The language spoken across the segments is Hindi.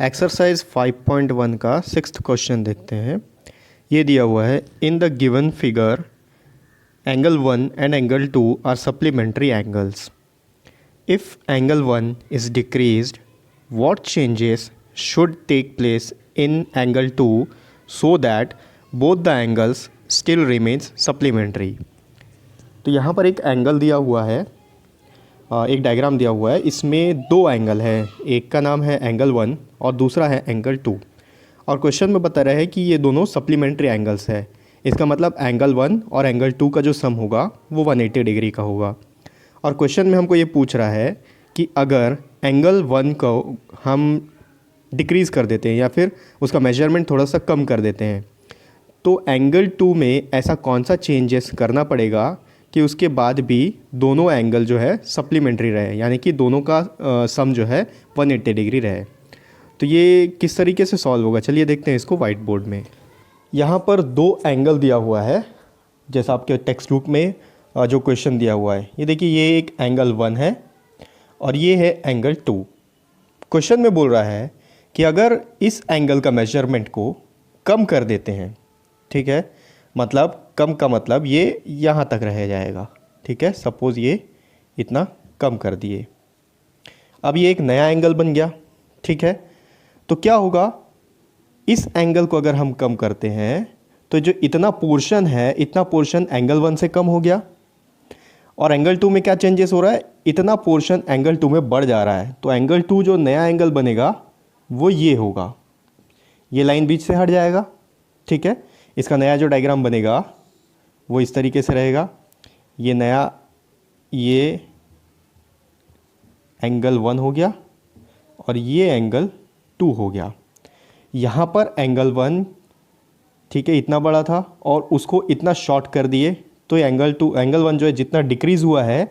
एक्सरसाइज 5.1 का सिक्स्थ क्वेश्चन देखते हैं। ये दिया हुआ है, in the given figure angle 1 and angle 2 are supplementary angles. If angle 1 is decreased, what changes should take place in angle 2 so that both the angles still remains supplementary. तो यहाँ पर एक एंगल दिया हुआ है, एक डायग्राम दिया हुआ है। इसमें दो एंगल है, एक का नाम है एंगल 1 और दूसरा है एंगल 2। और क्वेश्चन में बता रहा है कि ये दोनों सप्लीमेंट्री एंगल्स है। इसका मतलब एंगल 1 और एंगल 2 का जो सम होगा वो 180 डिग्री का होगा। और क्वेश्चन में हमको ये पूछ रहा है कि अगर एंगल 1 को हम डिक्रीज़ कर देते हैं या फिर उसका मेजरमेंट थोड़ा सा कम कर देते हैं, तो एंगल 2 में ऐसा कौन सा चेंजेस करना पड़ेगा कि उसके बाद भी दोनों एंगल जो है सप्लीमेंट्री रहे, यानी कि दोनों का सम जो है 180 डिग्री रहे। तो ये किस तरीके से सॉल्व होगा, चलिए देखते हैं इसको वाइट बोर्ड में। यहाँ पर दो एंगल दिया हुआ है, जैसा आपके टेक्स्ट बुक में जो क्वेश्चन दिया हुआ है। ये देखिए, ये एक एंगल 1 है और ये है एंगल 2। क्वेश्चन में बोल रहा है कि अगर इस एंगल का मेजरमेंट को कम कर देते हैं, ठीक है, मतलब कम का मतलब ये यहाँ तक रह जाएगा, ठीक है। सपोज़ ये इतना कम कर दिए, अब ये एक नया एंगल बन गया, ठीक है। तो क्या होगा, इस एंगल को अगर हम कम करते हैं तो जो इतना पोर्शन है, इतना पोर्शन एंगल 1 से कम हो गया। और एंगल 2 में क्या चेंजेस हो रहा है, इतना पोर्शन एंगल 2 में बढ़ जा रहा है। तो एंगल 2 जो नया एंगल बनेगा वो ये होगा, ये लाइन बीच से हट जाएगा, ठीक है। इसका नया जो डायग्राम बनेगा वो इस तरीके से रहेगा। ये नया, ये एंगल 1 हो गया और ये एंगल 2 हो गया। यहाँ पर एंगल 1, ठीक है, इतना बड़ा था और उसको इतना शॉर्ट कर दिए, तो एंगल 1 जो है जितना डिक्रीज़ हुआ है,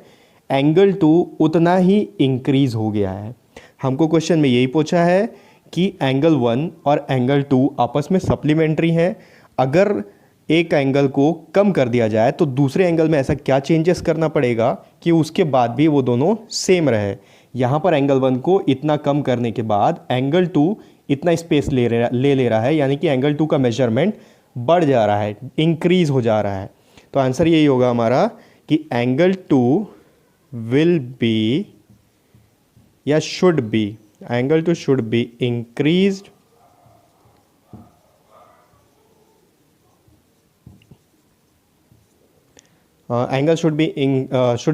एंगल 2 उतना ही इंक्रीज़ हो गया है। हमको क्वेश्चन में यही पूछा है कि एंगल 1 और एंगल 2 आपस में सप्लीमेंट्री हैं। अगर एक एंगल को कम कर दिया जाए तो दूसरे एंगल में ऐसा क्या चेंजेस करना पड़ेगा कि उसके बाद भी वो दोनों सेम रहे। यहाँ पर एंगल 1 को इतना कम करने के बाद एंगल 2 इतना स्पेस ले रहा है, यानी कि एंगल 2 का मेजरमेंट बढ़ जा रहा है, इंक्रीज हो जा रहा है। तो आंसर यही होगा हमारा कि एंगल 2 विल बी या should be, angle 2 should be increased angle should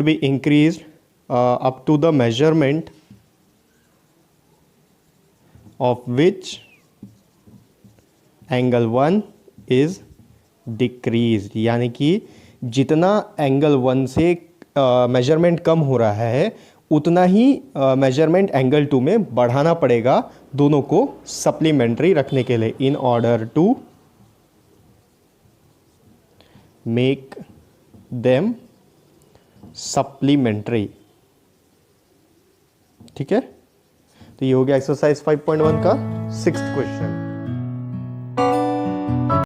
be increased up to the measurement of which angle 1 is decreased। यानी कि जितना एंगल 1 से मेजरमेंट कम हो रहा है उतना ही मेजरमेंट एंगल 2 में बढ़ाना पड़ेगा, दोनों को सप्लीमेंट्री रखने के लिए, in order to make them supplementary, ठीक है। तो ये हो गया एक्सरसाइज 5.1 का सिक्स्थ क्वेश्चन।